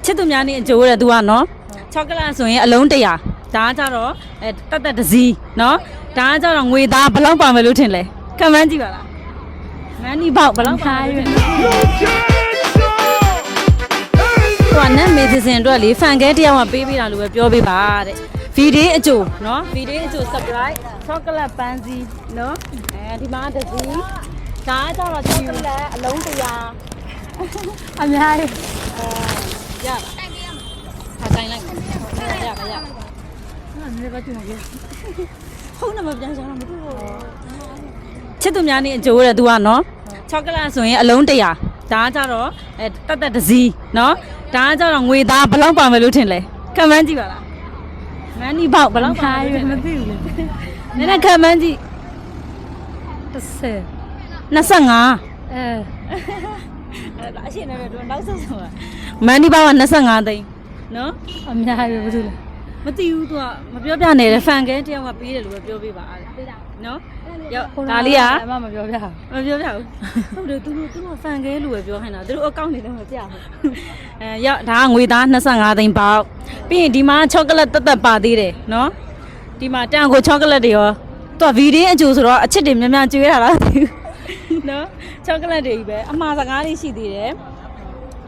ချစ်သူများနေအကျိုးတဲ့သူကနော်ချောကလက်ဆိုရင်အလုံး100ဒါကကြတော့တက်တစည်းနော်ဒါကကြတော့ငွေသားဘယ်လောက်ပါမယ်လို့ထင်လဲကမန်းကြည့်ပါလားမန်းဒီပေါက်ဘယ်လောက်ပါလဲဟိုကနတ်မေဒီစင်အတွက်လေဖန်ကဲတယောက်ကပေးပေးတာလို့ပဲပြောပေးပါတဲ့ဗီဒီအကျိုးနော်ဗီဒီအကျိုး surprise ချောကလက်ပန်းစည်းနော်ဒီမှာတစည်းဒါကကြတော့ချောကလက်အလုံး100အများကြီးရပါတိုင်လိုက်ရပါရဟာနေပါကြည့်မလို့ဟုတ်တယ်မပြန်ချင်တော့မတူဘူးချစ်သူများနေအကျိုးတဲ့သူကနော်ချောကလက်ဆိုရင်အလုံး100ဒါကကြတော့တက်တစည်းနော်ဒါကကြတော့ငွေသားဘယ်လောက်ပါမယ်လို့ထင်လဲကမန်းကြည့်ပါလားမန်းဒီပေါက်ဘယ်လောက်ပါလဲမသိဘူးလေနည်းနည်းကမန်းကြည့်30 25အရှင်းနေတော့နောက်ဆုံးဆုံးမန်းဒီပေါက်က25သိန်းနော်အများကြီးပဲဘာလို့လဲမသိဘူးသူကမပြောပြနဲ့ဖန်ကဲတယောက်ကပေးတယ်လို့ပဲပြောပေးပါတဲ့နော်ရောက်ဒါလေးကမပြောပြဘူးဟုတ်တယ်သူတို့ဖန်ကဲလို့ပဲပြောခိုင်းတာသူတို့အကောင့်တွေတော့မပြဘူးရောက်ဒါကငွေသား25သိန်းပေါက်ပြီးရင်ဒီမှာချောကလက်တက်ပါသေးတယ်နော်ဒီမှာတန်ကိုချောကလက်တွေရောသူကဗီဒီအကျိုးဆိုတော့အချစ်တွေများများကျွေးတာလားနော်ချောကလက်တွေကြီးပဲအမှားစကားလေးရှိသေးတယ်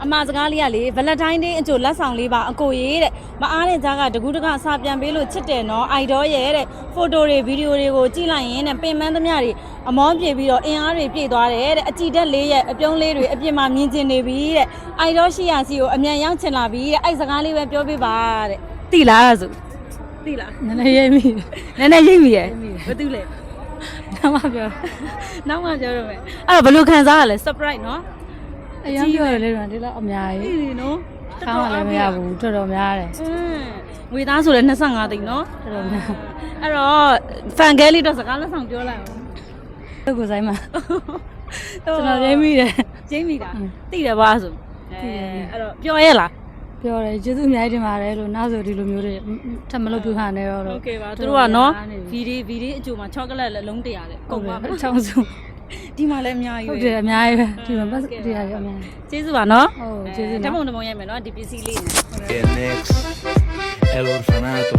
အမစကားလေးကလေဗလက်တိုင်းဒေးအကျိုးလက်ဆောင်လေးပါအကိုရေးတဲ့မအားတဲ့ကြားကတကူးတကစာပြန်ပေးလို့ချစ်တယ်နော်အိုက်ဒေါရဲ့တဲ့ဖိုတိုတွေဗီဒီယိုတွေကိုကြည့်လိုက်ရင်တဲ့ပင်ပန်းသမျှတွေအမောပြေပြီးတော့အင်အားတွေပြည့်သွားတယ်တဲ့အကြည်တက်လေးရဲ့အပြုံးလေးတွေအပြင်မှာမြင်ကျင်နေပြီတဲ့အိုက်ဒေါရှိရစီကိုအမြန်ရောက်ချင်လာပြီတဲ့အဲ့စကားလေးပဲပြောပြပါတဲ့တိလားဆိုတိလားနည်းနည်းရိပ်မိရဲ့ဘာတူလဲနောက်မှပြောတော့မယ်အဲ့တော့ဘယ်လိုခံစားရလဲ surprise နော်အရင်ပြောရလေတော့ဒီလောက်အများကြီးအေးနော်ကောင်းလည်းမရဘူးတော်တော်များတယ်ငွေသားဆိုလည်း25သိန်းနော်တော်တော်များအဲ့တော့ဖန်ကဲလေးတော့စကားလက်ဆောင်ပြောလိုက်အောင်တို့ကိုဆိုင်မှာကျွန်တော်ရိပ်မိတယ်သိတယ်ပါဆိုအဲ့တော့ပြောရဲလားပြောတယ်ကျေးဇူးအများကြီးတင်ပါတယ်လို့နောက်ဆိုဒီလိုမျိုးတွေထပ်မလုပ်ပြခါနဲ့တော့โอเคပါသူတို့ကနော်ဗီဒီအကျိုးမှာချောကလက်လည်းလုံး100တဲ့ကုန်ပါချောင်းစုဒီမှာလည်းအများကြီးဟုတ်တယ်အများကြီးပဲဒီမှာပတ်တရားရောအများကြီးကျေးဇူးပါနော်ဟုတ်ကျေးဇူးတမုံရိုက်မယ်နော်ဒီပစ္စည်းလေးnext el orfanato